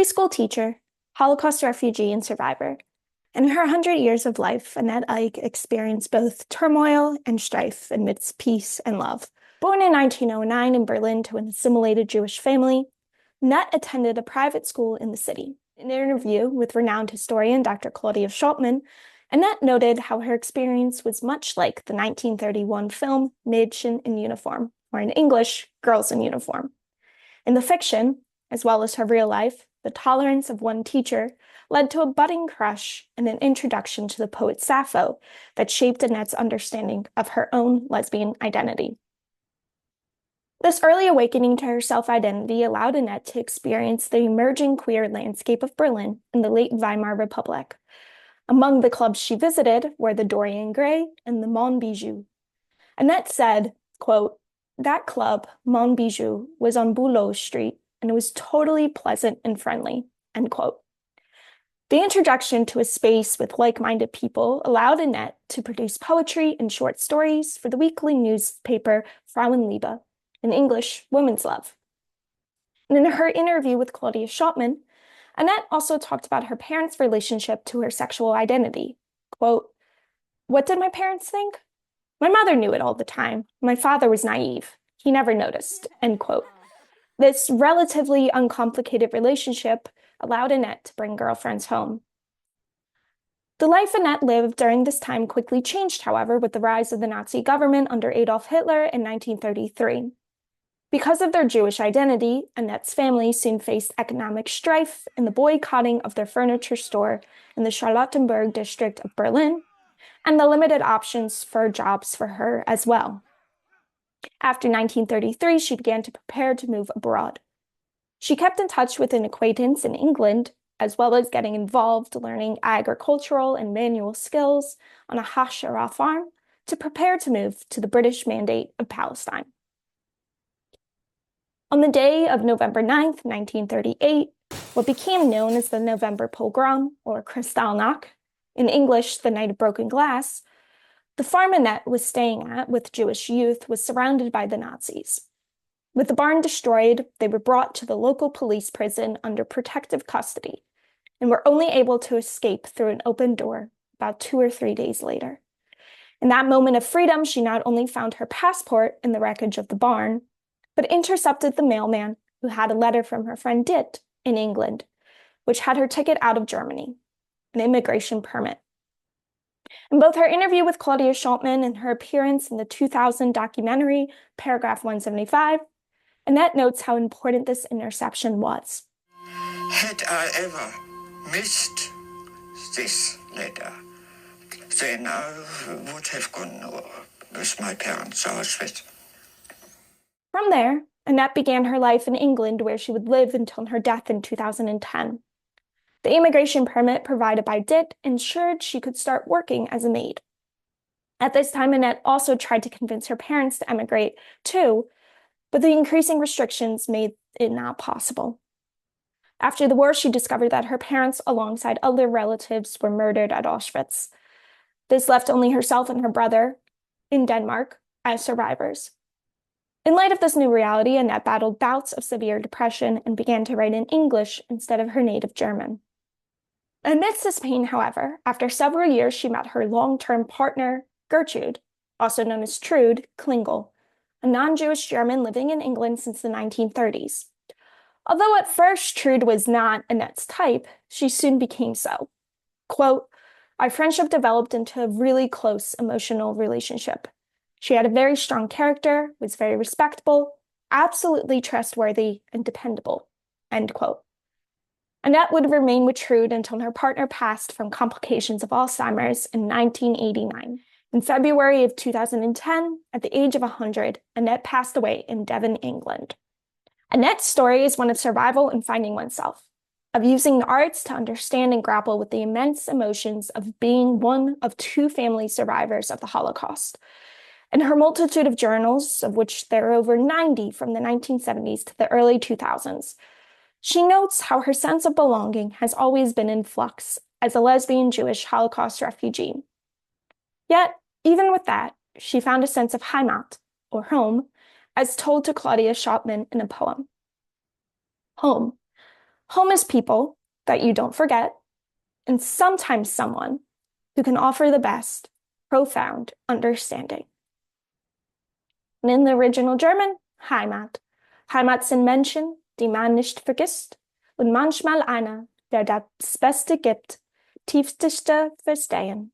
preschool teacher, Holocaust refugee, and survivor. In her 100 years of life, Annette Ike experienced both turmoil and strife amidst peace and love. Born in 1909 in Berlin to an assimilated Jewish family, Annette attended a private school in the city. In an interview with renowned historian Dr. Claudia Schultman, Annette noted how her experience was much like the 1931 film Mädchen in Uniform, or in English, Girls in Uniform. In the fiction, as well as her real life, the tolerance of one teacher led to a budding crush and an introduction to the poet Sappho that shaped Annette's understanding of her own lesbian identity. This early awakening to her self-identity allowed Annette to experience the emerging queer landscape of Berlin in the late Weimar Republic. Among the clubs she visited were the Dorian Gray and the Mon Bijou. Annette said, quote, "That club, Mon Bijou, was on Bouleau Street, and it was totally pleasant and friendly," end quote. The introduction to a space with like-minded people allowed Annette to produce poetry and short stories for the weekly newspaper Frauenliebe, in English, Women's Love. And in her interview with Claudia Schultman, Annette also talked about her parents' relationship to her sexual identity. Quote, "What did my parents think? My mother knew it all the time. My father was naive. He never noticed," end quote. This relatively uncomplicated relationship allowed Annette to bring girlfriends home. The life Annette lived during this time quickly changed, however, with the rise of the Nazi government under Adolf Hitler in 1933. Because of their Jewish identity, Annette's family soon faced economic strife and the boycotting of their furniture store in the Charlottenburg district of Berlin, and the limited options for jobs for her as well. After 1933, she began to prepare to move abroad. She kept in touch with an acquaintance in England, as well as getting involved learning agricultural and manual skills on a Hashara farm to prepare to move to the British Mandate of Palestine. On the day of November 9th, 1938, what became known as the November Pogrom, or Kristallnacht, in English, the Night of Broken Glass, the farm Annette was staying at with Jewish youth was surrounded by the Nazis. With the barn destroyed, they were brought to the local police prison under protective custody and were only able to escape through an open door about 2 or 3 days later. In that moment of freedom, she not only found her passport in the wreckage of the barn, but intercepted the mailman who had a letter from her friend Dit in England, which had her ticket out of Germany, an immigration permit. In both her interview with Claudia Schultman and her appearance in the 2000 documentary Paragraph 175, Annette notes how important this interception was. Had I ever missed this letter, then I would have gone with my parents to Auschwitz. From there, Annette began her life in England, where she would live until her death in 2010. The immigration permit provided by DIT ensured she could start working as a maid. At this time, Annette also tried to convince her parents to emigrate too, but the increasing restrictions made it not possible. After the war, she discovered that her parents, alongside other relatives, were murdered at Auschwitz. This left only herself and her brother in Denmark as survivors. In light of this new reality, Annette battled bouts of severe depression and began to write in English instead of her native German. Amidst this pain, however, after several years, she met her long-term partner, Gertrude, also known as Trude Klingel, a non-Jewish German living in England since the 1930s. Although at first Trude was not Annette's type, she soon became so. Quote, "Our friendship developed into a really close emotional relationship. She had a very strong character, was very respectable, absolutely trustworthy, and dependable," end quote. Annette would remain with Trude until her partner passed from complications of Alzheimer's in 1989. In February of 2010, at the age of 100, Annette passed away in Devon, England. Annette's story is one of survival and finding oneself, of using the arts to understand and grapple with the immense emotions of being one of 2 family survivors of the Holocaust. In her multitude of journals, of which there are over 90 from the 1970s to the early 2000s, she notes how her sense of belonging has always been in flux as a lesbian Jewish Holocaust refugee. Yet, even with that, she found a sense of Heimat, or home, as told to Claudia Schultman in a poem. Home. Home is people that you don't forget, and sometimes someone who can offer the best, profound understanding. And in the original German, Heimat. Heimat sind Menschen, die man nicht vergisst, und manchmal einer, der das Beste gibt, tiefste Verstehen.